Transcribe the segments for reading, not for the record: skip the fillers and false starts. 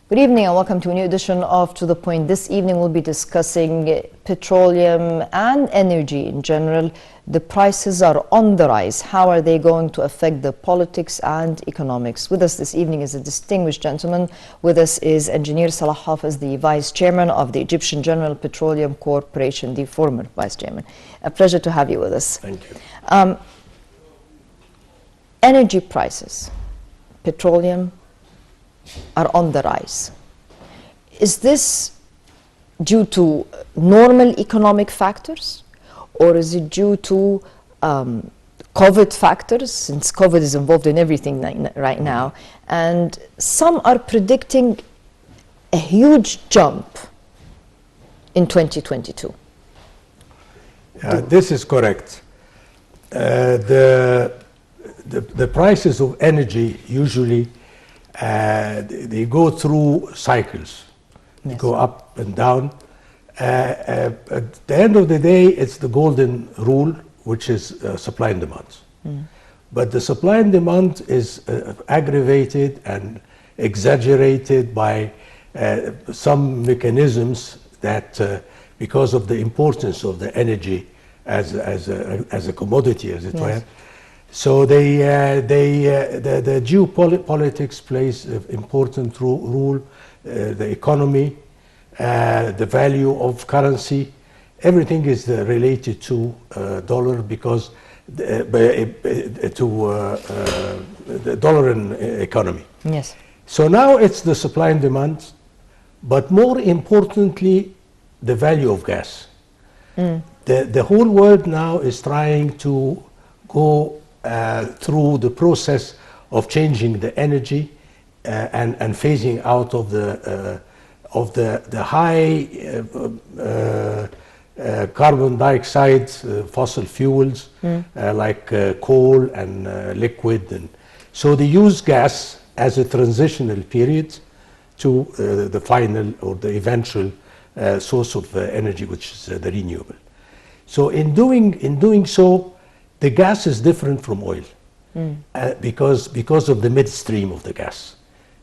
Good evening and welcome to a new edition of To The Point. This evening we'll be discussing petroleum and energy in general. The prices are on the rise. How are they going to affect the politics and economics? With us this evening is a distinguished gentleman. With us is Engineer Salah Hafez, the Vice Chairman of the Egyptian General Petroleum Corporation, the former Vice Chairman. A pleasure to have you with us. Thank you. Energy prices, petroleum, are on the rise. Is this due to normal economic factors, or is it due to COVID factors, since COVID is involved in everything right now? And some are predicting a huge jump in 2022. This is correct. The prices of energy usually they go through cycles. They go up and down. At the end of the day, it's the golden rule, which is supply and demand. But the supply and demand is aggravated and exaggerated by some mechanisms that, because of the importance of the energy as a commodity, as it were. So the geopolitics plays an important role, the economy, the value of currency, everything is related to dollar because to the dollar and economy. Yes. So now it's the supply and demand, but more importantly, the value of gas. The whole world now is trying to go through the process of changing the energy and phasing out of the high carbon dioxide fossil fuels like coal and liquid, and so they use gas as a transitional period to the final or the eventual source of energy, which is the renewable. So in doing so, the gas is different from oil because of the midstream of the gas.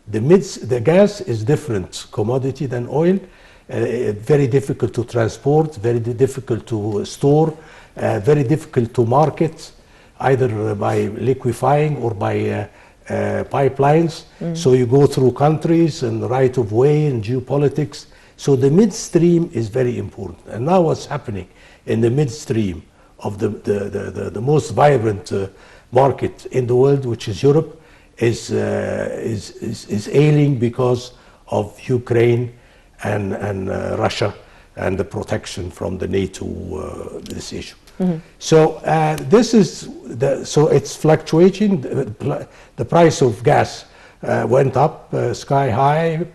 The gas is different commodity than oil, very difficult to transport, very difficult to store, very difficult to market, either by liquefying or by pipelines. So you go through countries and right of way and geopolitics. So the midstream is very important. And now what's happening in the midstream of the most vibrant market in the world, which is Europe, is ailing because of Ukraine and Russia and the protection from the NATO this issue. So this is so it's fluctuating. The price of gas went up sky high,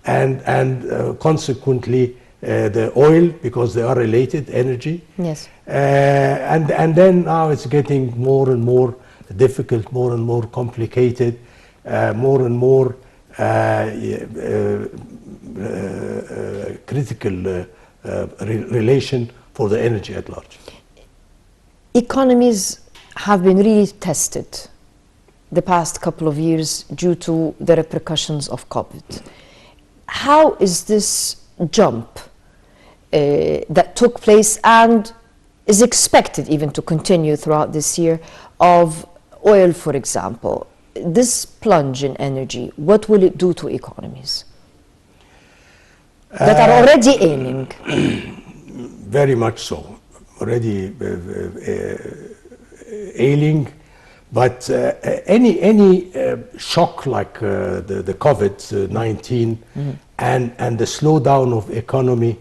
and consequently the oil, because they are related, energy. Yes. And then now it's getting more and more difficult, more and more complicated, more and more critical relation for the energy at large. Economies have been really tested the past couple of years due to the repercussions of COVID. How is this jump that took place and is expected even to continue throughout this year of oil, for example, this plunge in energy, what will it do to economies that are already ailing? Very much so, already ailing. But any shock like the COVID-19 and the slowdown of economy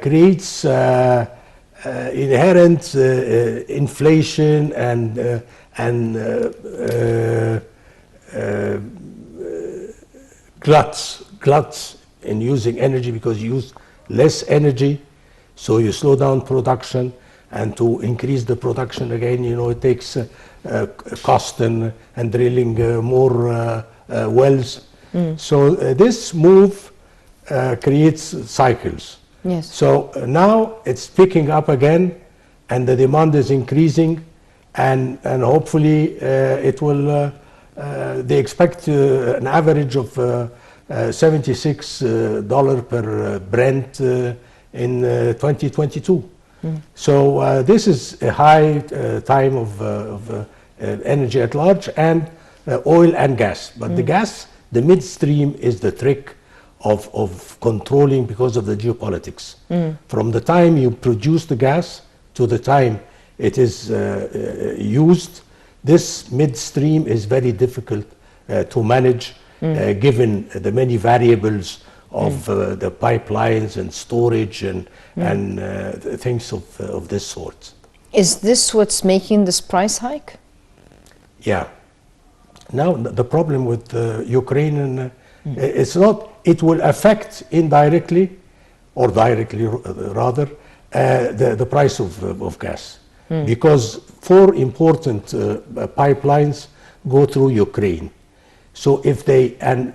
creates inherent inflation and gluts in using energy, because you use less energy, so you slow down production, and to increase the production again, it takes cost and drilling more wells. So this move creates cycles. Yes. So now it's picking up again, and the demand is increasing, and hopefully it will. They expect an average of $76 per Brent in 2022. So this is a high time of energy at large, and oil and gas. But the gas, the midstream, is the trick of controlling because of the geopolitics. From the time you produce the gas to the time it is used, this midstream is very difficult to manage given the many variables of the pipelines and storage and things of this sort. Is this what's making this price hike? Yeah. Now the problem with Ukraine, it's not. It will affect indirectly, or directly rather, the price of gas, because 4 important pipelines go through Ukraine. So if they and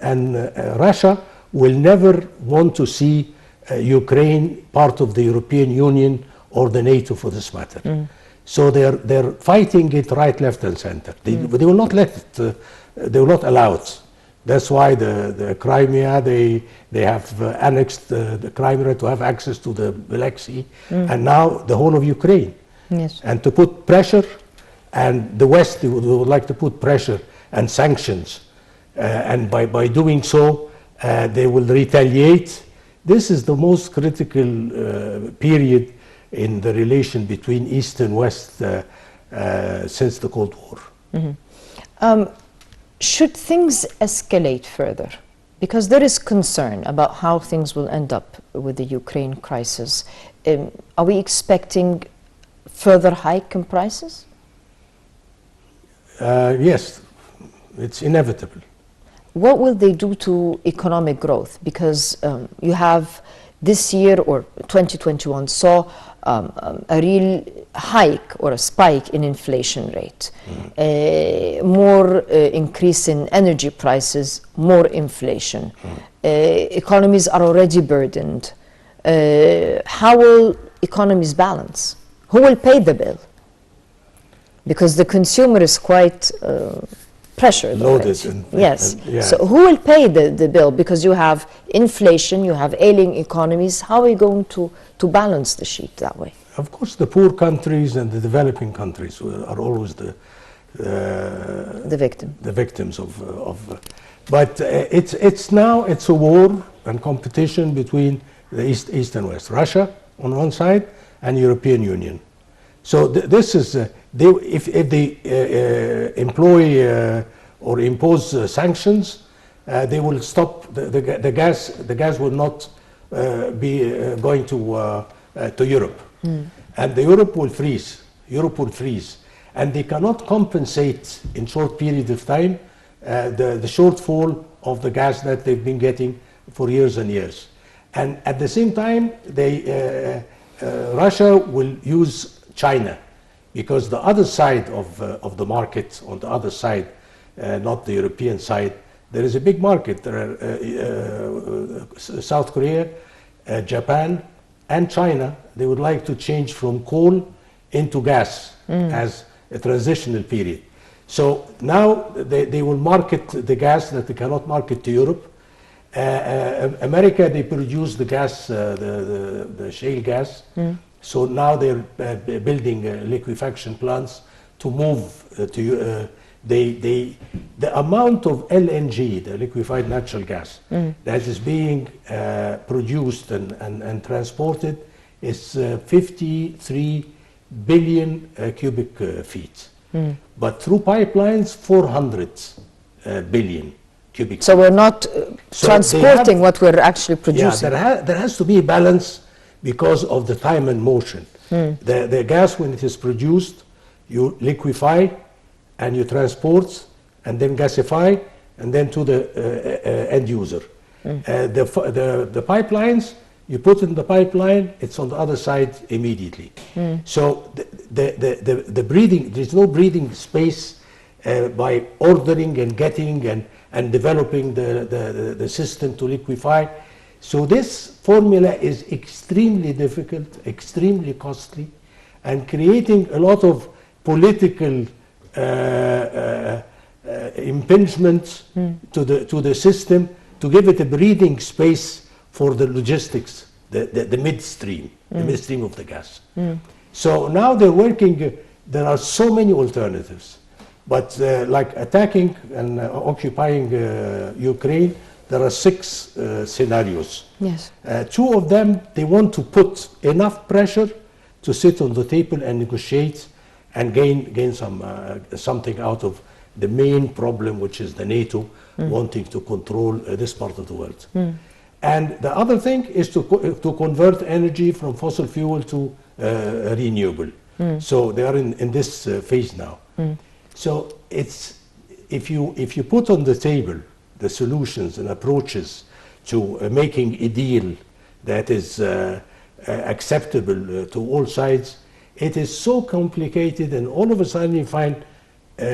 Russia will never want to see Ukraine part of the European Union or the NATO, for this matter. So they're fighting it right, left, and center. They will not let it. They will not allow it. That's why the Crimea, they have annexed the Crimea to have access to the Black Sea, and now the whole of Ukraine. Yes. And to put pressure, and the West they would like to put pressure and sanctions, and by doing so, they will retaliate. This is the most critical period in the relation between East and West since the Cold War. Should things escalate further? Because there is concern about how things will end up with the Ukraine crisis. Are we expecting further hike in prices? Yes, it's inevitable. What will they do to economic growth? Because you have this year, or 2021, saw a real hike or a spike in inflation rate, more increase in energy prices, more inflation. Economies are already burdened. How will economies balance? Who will pay the bill? Because the consumer is quite pressured. Loaded. Yes. Yeah. So who will pay the bill? Because you have inflation, you have ailing economies. How are we going to balance the sheet that way? Of course, the poor countries and the developing countries are always the victims of. But it's now a war and competition between the East and West. Russia on one side and European Union. So this is if they employ or impose sanctions, they will stop the gas. The gas will not be going to Europe, and Europe will freeze. Europe will freeze, and they cannot compensate in short period of time the shortfall of the gas that they've been getting for years and years. And at the same time, Russia will use China, because the other side of the market, on the other side, not the European side, there is a big market. There are South Korea, Japan, and China. They would like to change from coal into gas as a transitional period. So now they will market the gas that they cannot market to Europe. America, they produce the gas, the shale gas. So now they're building liquefaction plants to move to the amount of LNG, the liquefied natural gas, that is being produced and transported is 53 billion cubic feet. But through pipelines, 400 billion cubic feet. So we're not transporting what we're actually producing. Yeah, there has to be a balance because of the time and motion. The gas, when it is produced, you liquefy and you transport and then gasify and then to the end user. The pipelines, you put in the pipeline, it's on the other side immediately. So the breathing, there's no breathing space by ordering and getting and developing the system to liquefy. So this formula is extremely difficult, extremely costly, and creating a lot of political impingements to the system to give it a breathing space for the logistics, the midstream, the midstream of the gas. So now they're working, there are so many alternatives, but like attacking and occupying Ukraine, there are 6 scenarios. Yes. 2 of them, they want to put enough pressure to sit on the table and negotiate and gain something out of the main problem, which is the NATO wanting to control this part of the world. And the other thing is to convert energy from fossil fuel to renewable. So they are in this phase now. So it's if you put on the table the solutions and approaches to making a deal that is acceptable to all sides, it is so complicated, and all of a sudden you find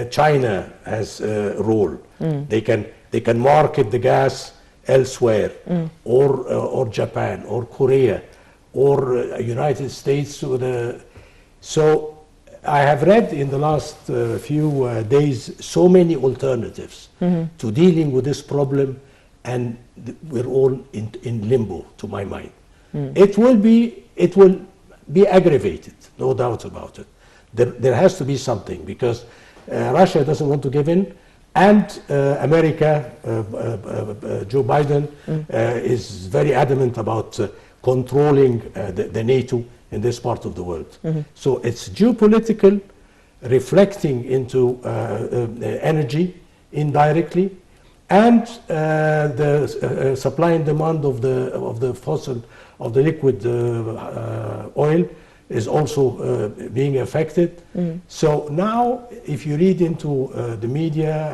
China has a role. They can market the gas elsewhere, or Japan, or Korea, or United States. So I have read in the last few days so many alternatives to dealing with this problem, and we're all in limbo, to my mind. It will be aggravated, no doubt about it. There has to be something, because Russia doesn't want to give in, and America, Joe Biden, is very adamant about controlling the NATO in this part of the world. So it's geopolitical, reflecting into energy indirectly, and the supply and demand of the liquid oil is also being affected. So now, if you read into the media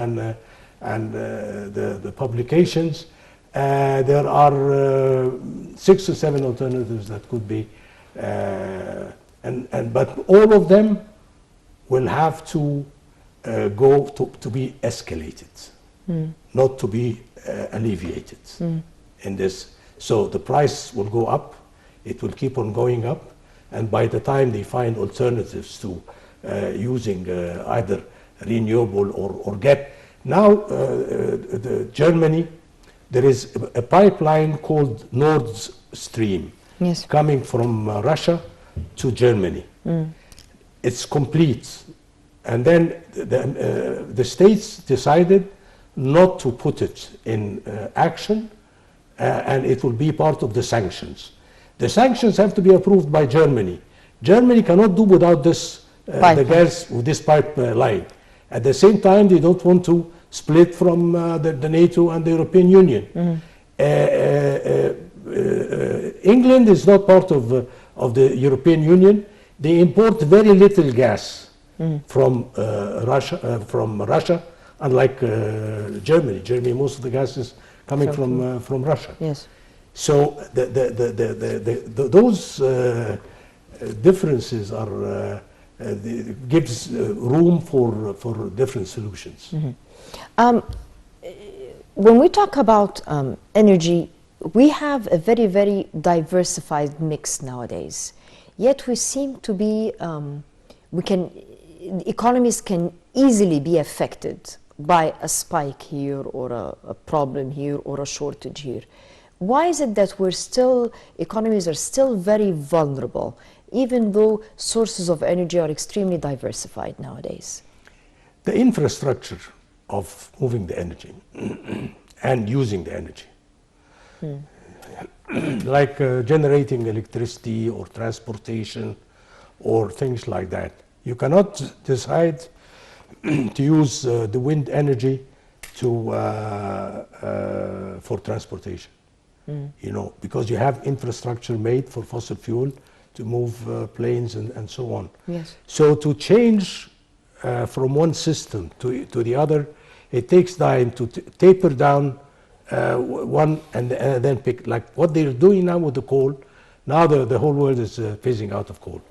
and the publications, there are 6 or 7 alternatives that could be, but all of them will have to go to be escalated, not to be alleviated in this. So the price will go up, it will keep on going up, and by the time they find alternatives to using either renewable or get. Now, Germany, there is a pipeline called Nord Stream, yes, coming from Russia to Germany. It's complete. And then the states decided not to put it in action, and it will be part of the sanctions. The sanctions have to be approved by Germany. Germany cannot do without this, the gas with this pipeline. At the same time, they don't want to split from the NATO and the European Union. England is not part of the European Union. They import very little gas from Russia, unlike Germany. Germany, most of the gas is coming from Russia. Yes. So those differences are gives room for different solutions. When we talk about energy, we have a very, very diversified mix nowadays. Yet we seem to be, economies can easily be affected by a spike here, or a problem here, or a shortage here. Why is it that economies are still very vulnerable, even though sources of energy are extremely diversified nowadays? The infrastructure of moving the energy and using the energy, like generating electricity or transportation or things like that. You cannot decide to use the wind energy for transportation. You know, because you have infrastructure made for fossil fuel to move planes and so on. Yes. So to change from one system to the other, it takes time to taper down one and then pick, like what they're doing now with the coal. Now the whole world is phasing out of coal.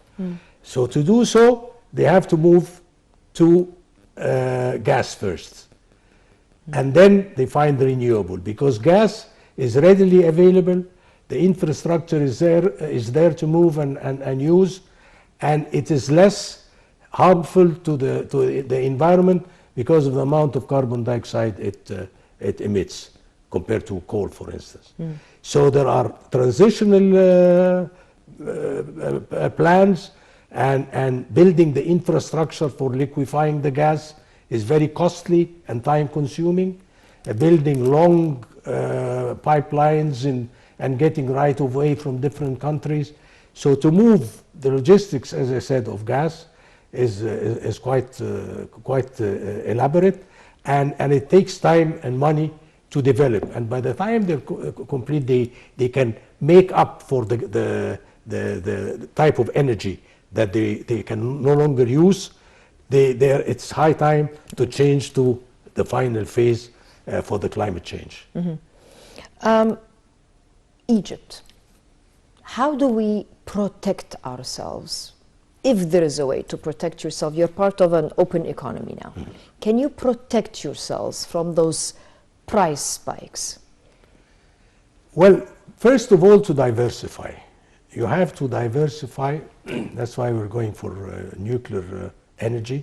So to do so, they have to move to gas first. And then they find the renewable, because gas is readily available, the infrastructure is there to move and use, and it is less harmful to the environment because of the amount of carbon dioxide it emits compared to coal, for instance. So there are transitional plans, and building the infrastructure for liquefying the gas is very costly and time consuming. Building long pipelines and getting right of way from different countries. So to move the logistics, as I said, of gas is quite elaborate, and it takes time and money to develop. And by the time they're complete, they can make up for the type of energy that they can no longer use. It's high time to change to the final phase for the climate change. Egypt, how do we protect ourselves? If there is a way to protect yourself, you're part of an open economy now. Can you protect yourselves from those price spikes? Well, first of all, to diversify. You have to diversify. That's why we're going for nuclear energy.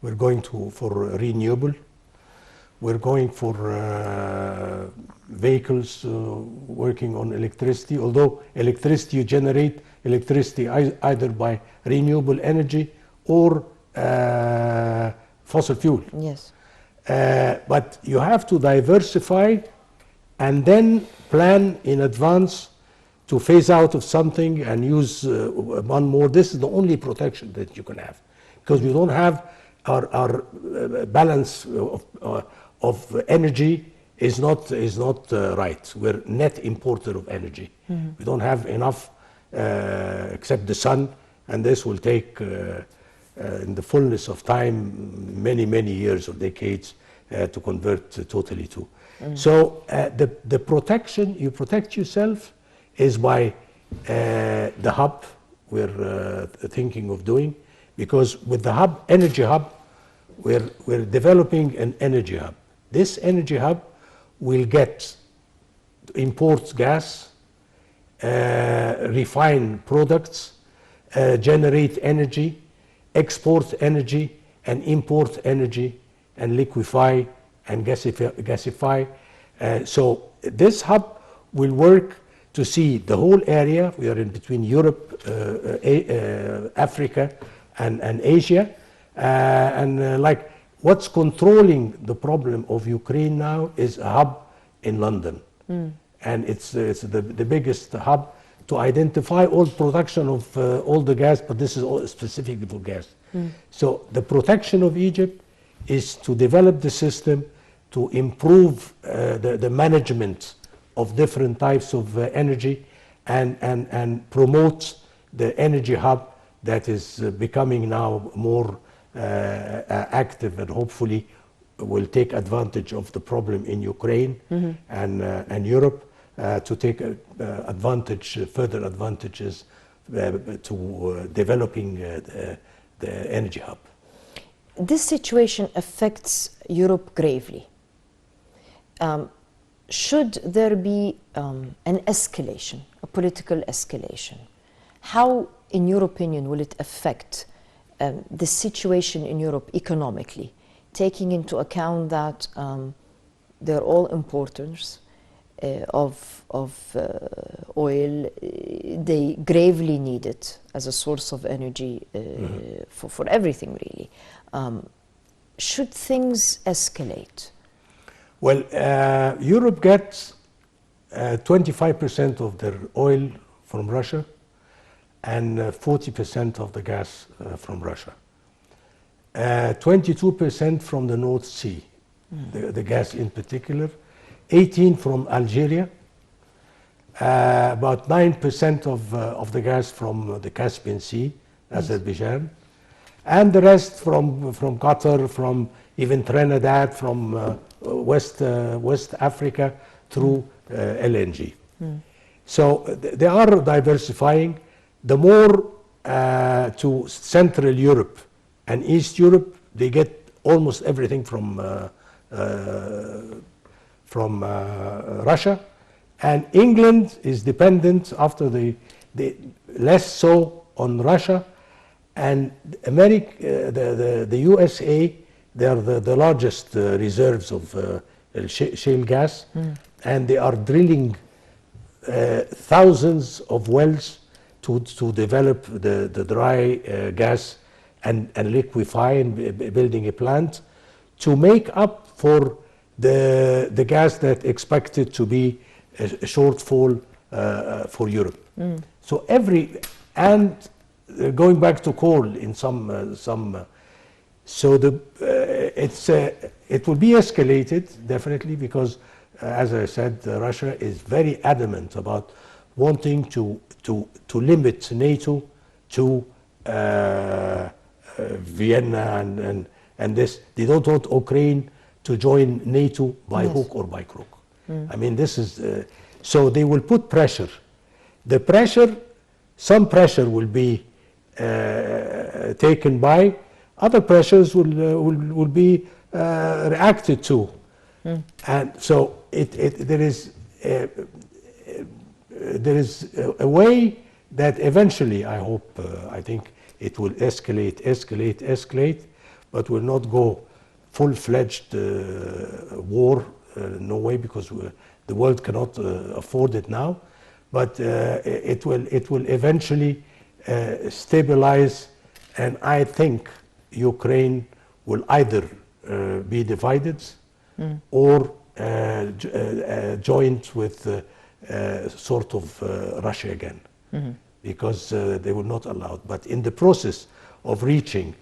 We're going for renewable. We're going for vehicles working on electricity, although electricity, you generate electricity either by renewable energy or fossil fuel. Yes. But you have to diversify and then plan in advance to phase out of something and use one more. This is the only protection that you can have, because we don't have our balance of energy is not right. We're net importer of energy. We don't have enough except the sun, and this will take in the fullness of time many years or decades to convert totally to. So the protection, you protect yourself, is by the hub we're thinking of doing, because with the hub, energy hub, we're developing an energy hub. This energy hub will import gas, refine products, generate energy, export energy, and import energy, and liquefy and gasify. So this hub will work to see the whole area. We are in between Europe, Africa, and Asia. Like what's controlling the problem of Ukraine now is a hub in London. And it's the biggest hub to identify all production of all the gas, but this is all specifically for gas. So the protection of Egypt is to develop the system to improve the management of different types of energy and promote the energy hub that is becoming now more active, and hopefully will take advantage of the problem in Ukraine and Europe to take further advantages to developing the energy hub. This situation affects Europe gravely. Should there be an escalation, a political escalation, how, in your opinion, will it affect the situation in Europe economically, taking into account that they're all importers of oil? They gravely need it as a source of energy for everything, really. Should things escalate? Well, Europe gets 25% of their oil from Russia and 40% of the gas from Russia. 22% from the North Sea, the gas in particular. 18% from Algeria. About 9% of the gas from the Caspian Sea, Azerbaijan. And the rest from Qatar, from even Trinidad, from West Africa through LNG. So they are diversifying. The more to Central Europe and East Europe, they get almost everything from Russia. And England is dependent after the less so on Russia. And America, the USA, they are the largest reserves of shale gas. and they are drilling thousands of wells to develop the dry gas and liquefy, and building a plant to make up for the gas that expected to be a shortfall for Europe. So going back to coal in some so it will be escalated definitely, because as I said, Russia is very adamant about wanting to limit NATO to Vienna and this. They don't want Ukraine to join NATO by hook or by crook. I mean, this is so they will put pressure. The pressure, some pressure will be taken by, other pressures will be reacted to, and so there is a way that eventually, I hope, I think it will escalate, but will not go full-fledged war. No way, because the world cannot afford it now. But it will eventually stabilize, and I think Ukraine will either be divided or joined with sort of Russia again, because they will not allow it. But in the process of reaching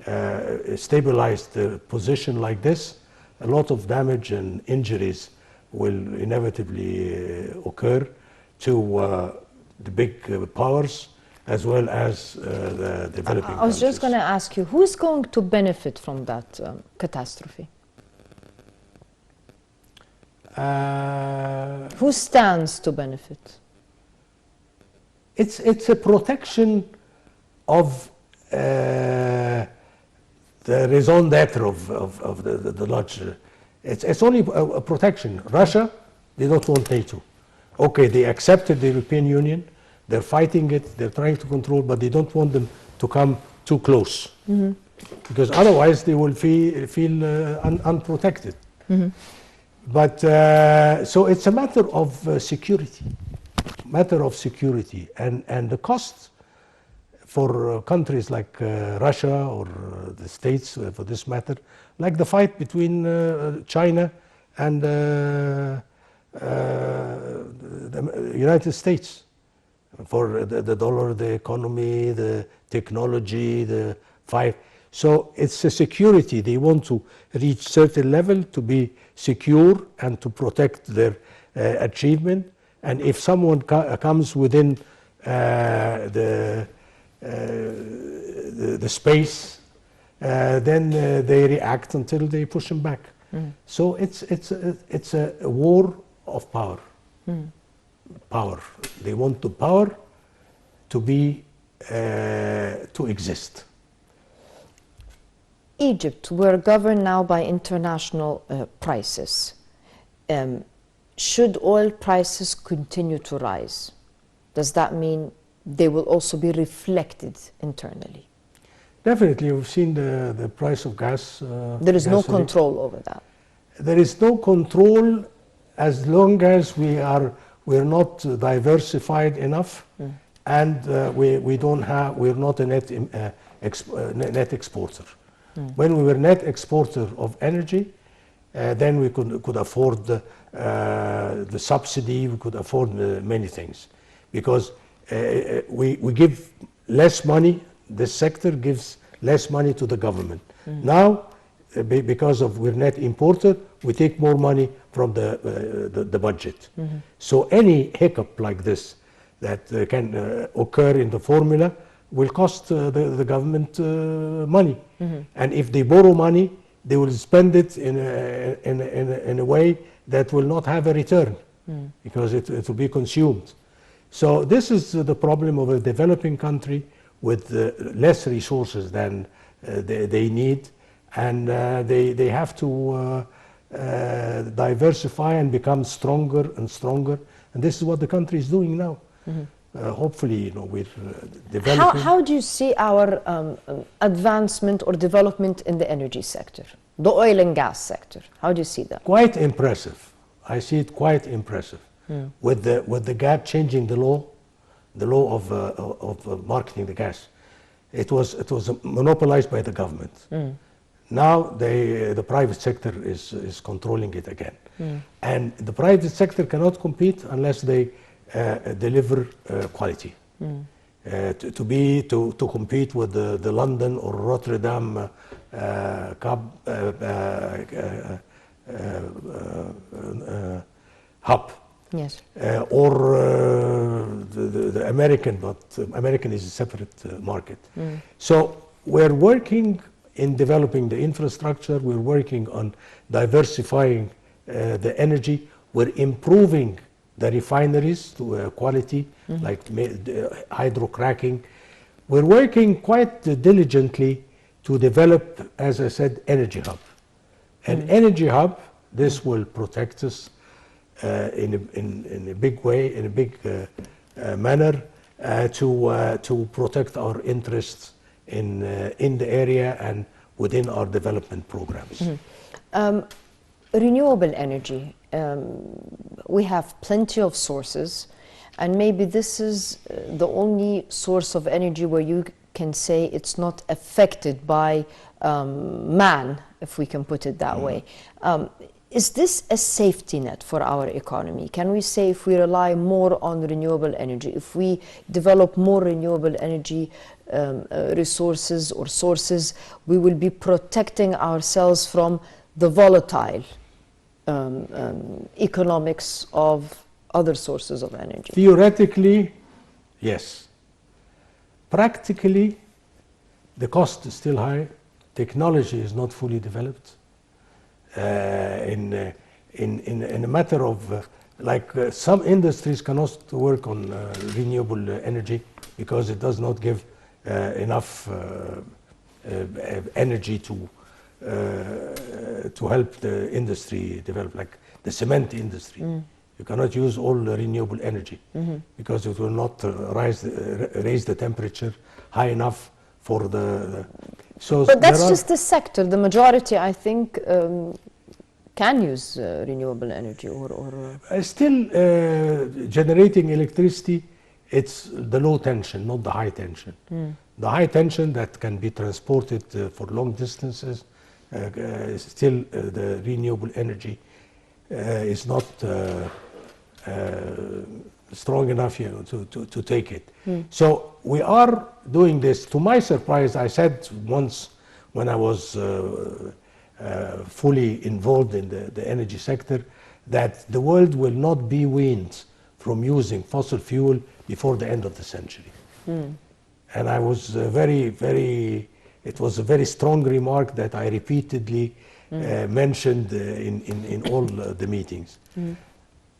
a stabilized position like this, a lot of damage and injuries will inevitably occur to the big powers, as well as the developing countries. I was just going to ask you, who's going to benefit from that catastrophe? Who stands to benefit? It's a protection of the raison d'etre of the lodge. It's only a protection. Russia, they don't want NATO. Okay, they accepted the European Union. They're fighting it. They're trying to control, but they don't want them to come too close, because otherwise they will feel unprotected. But so it's a matter of security, and the cost for countries like Russia or the States, for this matter, like the fight between China and the United States, for the dollar, the economy, the technology, the fight. So it's a security. They want to reach certain level to be secure and to protect their achievement. And if someone comes within the space, then they react until they push them back. So it's a war of power. Power. They want the power to be to exist. Egypt, we're governed now by international prices. Should oil prices continue to rise, does that mean they will also be reflected internally? Definitely, we've seen the price of gas. There is no control over that. There is no control as long as we're not diversified enough, and we're not a net exporter. When we were net exporter of energy, then we could afford the subsidy. We could afford many things, because we give less money. This sector gives less money to the government. Now, because we're net importer, we take more money from the budget. So any hiccup like this that can occur in the formula will cost the government money. And if they borrow money, they will spend it in a way that will not have a return, because it will be consumed. So this is the problem of a developing country with less resources than they need, and they have to diversify and become stronger and stronger. And this is what the country is doing now. Hopefully, we're developing. How do you see our advancement or development in the energy sector, the oil and gas sector? How do you see that? Quite impressive. I see it quite impressive. With the gap changing the law of marketing the gas, it was monopolized by the government. Now the private sector is controlling it again, and the private sector cannot compete unless they deliver quality. To compete with the London or Rotterdam hub. Yes. Or the American, but American is a separate market. So we're working in developing the infrastructure, we're working on diversifying the energy, we're improving the refineries to quality, like hydrocracking. We're working quite diligently to develop, as I said, energy hub. An energy hub, this will protect us in a big way, in a big manner, to protect our interests in the area and within our development programs. Renewable energy, we have plenty of sources, and maybe this is the only source of energy where you can say it's not affected by man, if we can put it that way. Is this a safety net for our economy? Can we say if we rely more on renewable energy, if we develop more renewable energy resources or sources, we will be protecting ourselves from the volatile economics of other sources of energy? Theoretically, yes. Practically, the cost is still high. Technology is not fully developed. In a matter of some industries cannot work on renewable energy because it does not give enough energy to help the industry develop, like the cement industry. You cannot use all the renewable energy because it will not raise the temperature high enough for the so. But that's just the sector. The majority, I think, can use renewable energy or still generating electricity. It's the low tension, not the high tension. The high tension that can be transported for long distances. Still, the renewable energy is not strong enough, to take it. So we are doing this. To my surprise, I said once when I was fully involved in the energy sector that the world will not be weaned from using fossil fuel before the end of the century. And I was it was a very strong remark that I repeatedly mentioned in all the meetings.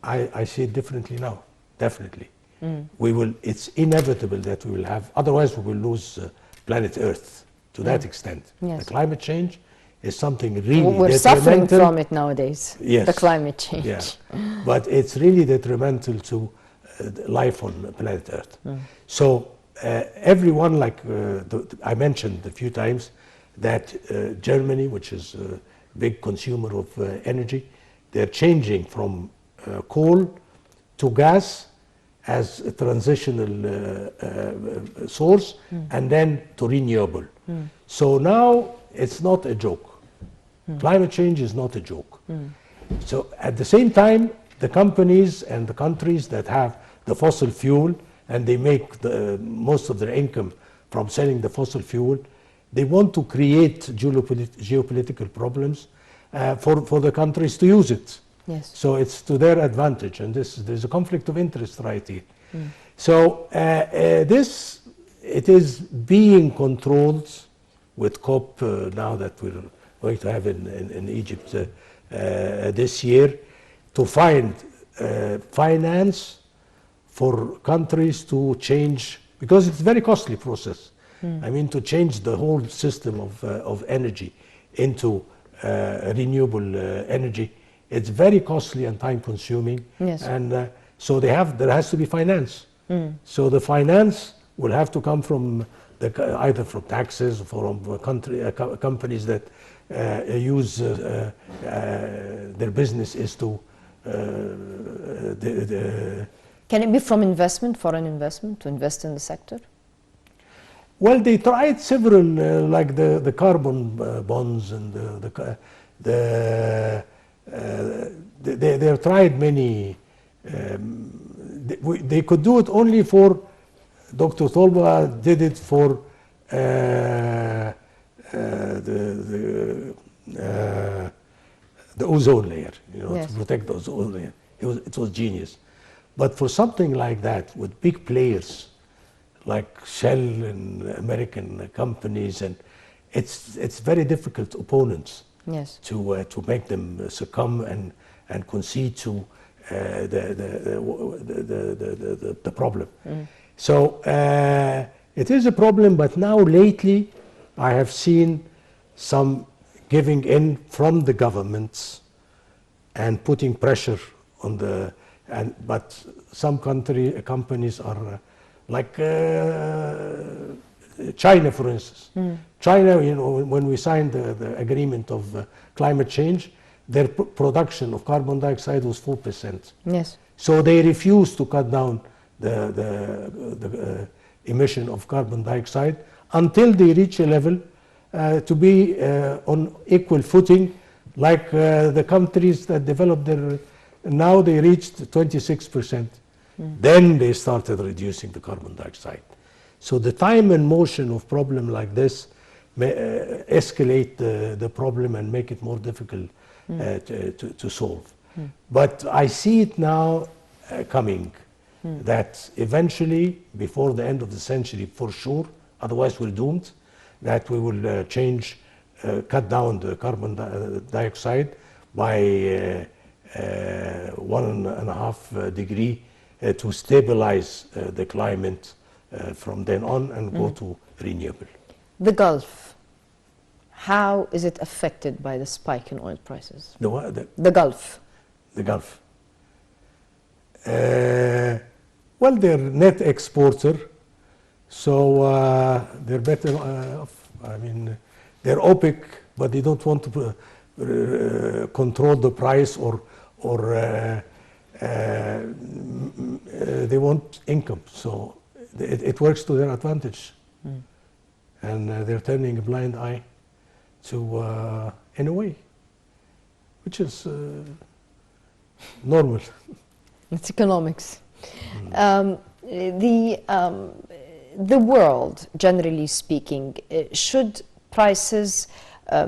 I see it differently now, definitely. It's inevitable that we will have, otherwise we will lose planet Earth to that extent. Yes. The climate change is something really we're suffering from it nowadays, yes. the climate change. Yeah. But it's really detrimental to life on planet Earth. So everyone, like I mentioned a few times, that Germany, which is a big consumer of energy, they're changing from coal to gas as a transitional source, and then to renewable. So now it's not a joke. Climate change is not a joke. So at the same time, the companies and the countries that have the fossil fuel, and they make most of their income from selling the fossil fuel, they want to create geopolitical problems for the countries to use it. Yes. So it's to their advantage, and there's a conflict of interest right here. So it is being controlled with COP now that we're going to have in Egypt this year, to find finance for countries to change, because it's a very costly process. I mean, to change the whole system of energy into renewable energy, it's very costly and time consuming. Yes. And so there has to be finance. So the finance will have to come from either from taxes or from companies that use their business is to Can it be from investment, foreign investment, to invest in the sector? Well, they tried several, like the carbon bonds and they have tried many. They could do it only for, Dr. Tolba did it for the ozone layer, Yes. to protect the ozone layer. It was genius. But for something like that, with big players like Shell and American companies, and it's very difficult opponents. Yes. To make them succumb and concede to the problem. So it is a problem, but now lately I have seen some giving in from the governments and putting pressure on but some companies are like China, for instance. China, when we signed the agreement of climate change, their production of carbon dioxide was 4%. Yes. So they refused to cut down the emission of carbon dioxide until they reach a level to be on equal footing, like the countries that developed their. Now they reached 26%. Then they started reducing the carbon dioxide. So the time and motion of problem like this may escalate the problem and make it more difficult to solve. But I see it now coming, that eventually, before the end of the century, for sure, otherwise we're doomed, that we will cut down the carbon dioxide by 1.5 degree to stabilize the climate from then on and go to renewable. The Gulf, how is it affected by the spike in oil prices? The what? The Gulf. The Gulf. Well, they're net exporter, so they're better off. I mean, they're OPEC, but they don't want to control the price or they want income. So it works to their advantage. And they're turning a blind eye to, in a way, which is normal. It's economics. The world, generally speaking, should prices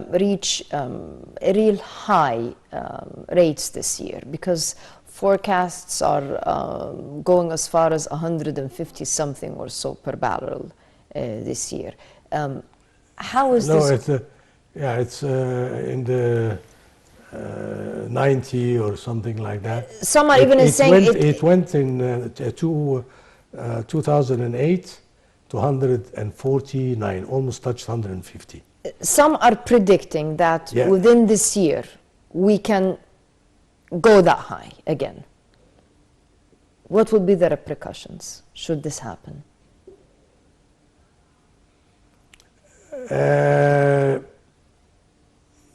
reach real high rates this year? Because forecasts are going as far as 150 something or so per barrel this year. How is this? No, it's in the 90 or something like that. Some are even saying it went in 2008 to 149, almost touched 150. Some are predicting that Yeah. within this year we can go that high again. What would be the repercussions should this happen?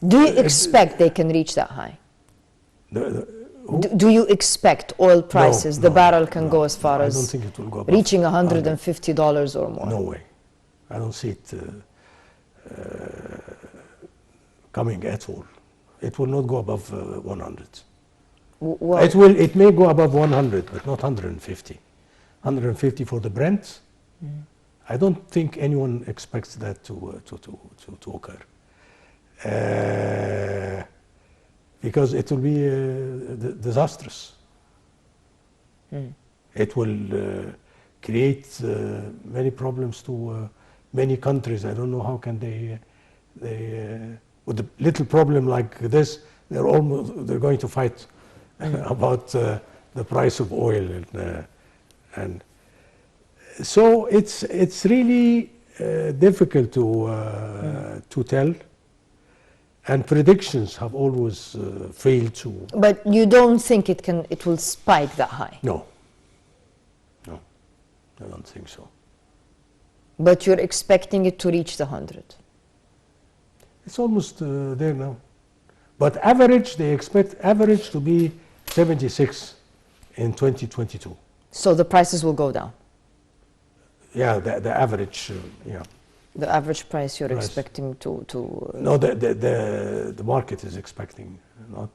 Do you expect they can reach that high? Do you expect oil prices, the barrel can go as far as I don't think it will go above reaching $150 or more? No way. I don't see it coming at all. It will not go above 100. Well, It may go above 100, but not 150. 150 for the Brent. I don't think anyone expects that to occur. Because it will be disastrous. It will create many problems to many countries. I don't know how can they with a little problem like this, they're going to fight about the price of oil and so it's really difficult to tell. And predictions have always failed to. but you don't think it will spike that high? No, I don't think so. But you're expecting it to reach the 100? It's almost there now. But average, they expect average to be 76 in 2022. So the prices will go down. Yeah, the average, yeah. The average price you're Price. expecting to No, the market is expecting, not.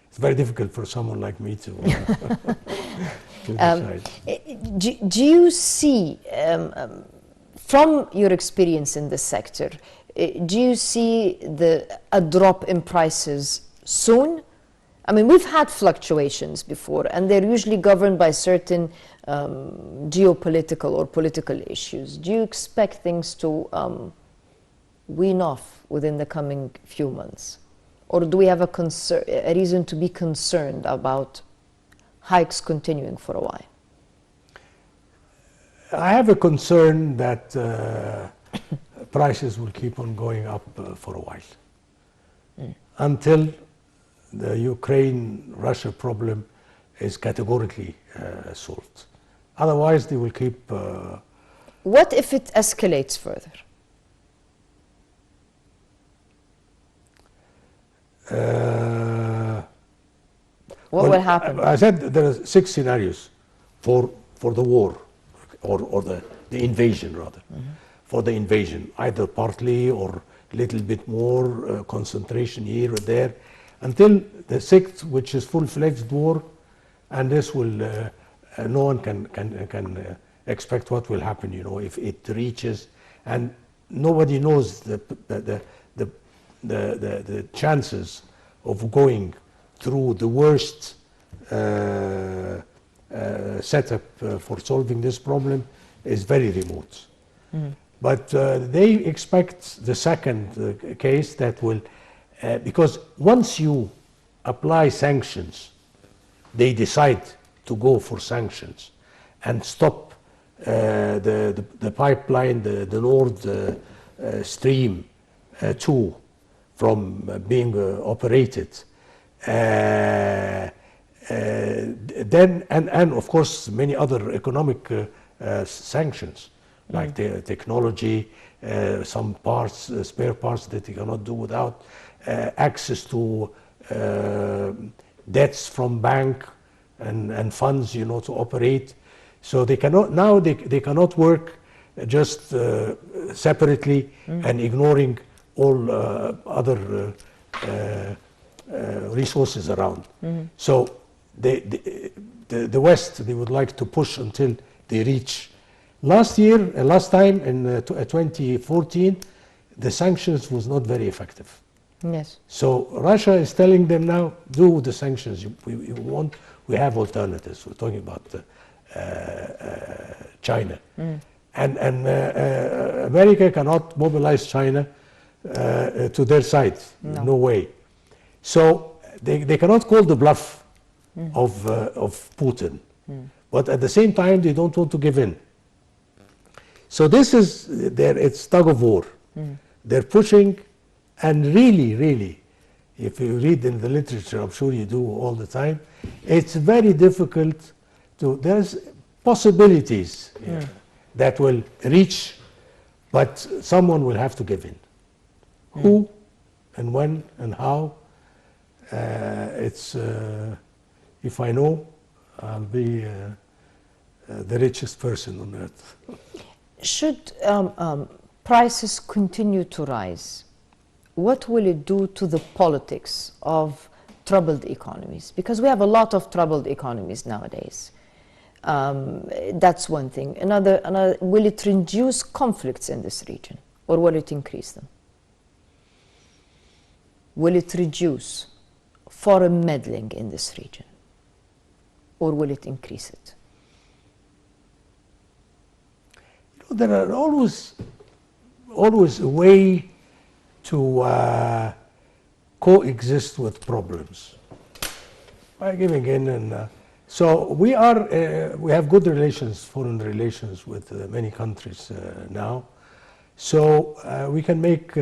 It's very difficult for someone like me to decide. do you see, from your experience in this sector, do you see a drop in prices soon? I mean, we've had fluctuations before, and they're usually governed by certain geopolitical or political issues. Do you expect things to wean off within the coming few months? Or do we have a reason to be concerned about hikes continuing for a while? I have a concern that prices will keep on going up for a while until the Ukraine-Russia problem is categorically solved. Otherwise, they will keep... What if it escalates further? What will happen? I said there are 6 scenarios for the war, or the invasion, rather. For the invasion, either partly or a little bit more concentration here or there, until the 6th, which is full-fledged war, and this will, no one can expect what will happen, you know, if it reaches, and nobody knows the chances of going through the worst setup for solving this problem is very remote. But they expect the second case that will, because once you apply sanctions, they decide to go for sanctions and stop the pipeline, the Nord Stream 2 from being operated. Then, and of course, many other economic sanctions, like the technology, some parts, spare parts that you cannot do without, access to debts from bank and funds, you know, to operate. So they cannot, now they cannot work just separately and ignoring all other resources around. So the West, they would like to push until they reach. Last time in 2014, the sanctions was not very effective. Yes. So Russia is telling them now, do the sanctions you want. We have alternatives. We're talking about China. And America cannot mobilize China to their side. No way. So they cannot call the bluff of Putin. But at the same time, they don't want to give in. So this is it's tug of war. They're pushing, and really, if you read in the literature, I'm sure you do all the time, it's very difficult to, there's possibilities that will reach, but someone will have to give in. Who and when and how, it's, if I know, I'll be the richest person on earth. Should prices continue to rise, what will it do to the politics of troubled economies? Because we have a lot of troubled economies nowadays. That's one thing. Another, will it reduce conflicts in this region, or will it increase them? Will it reduce foreign meddling in this region, or will it increase it? There are always a way to coexist with problems by giving in, and so we have good relations, foreign relations with many countries now. So we can make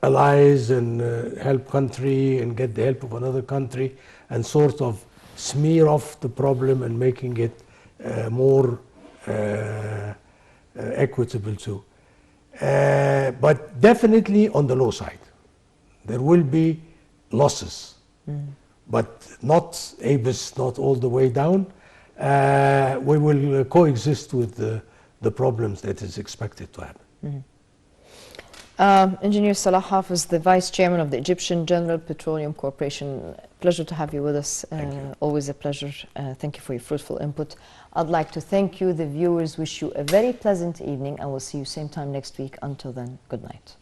allies and help country and get the help of another country and sort of smear off the problem and making it more equitable too. But definitely on the low side. There will be losses but not Abyss, not all the way down. We will coexist with the problems that is expected to happen. Engineer Salah Hafez, the Vice Chairman of the Egyptian General Petroleum Corporation. Pleasure to have you with us. Always a pleasure. Thank you for your fruitful input. I'd like to thank you. The viewers wish you a very pleasant evening, and we'll see you same time next week. Until then, good night.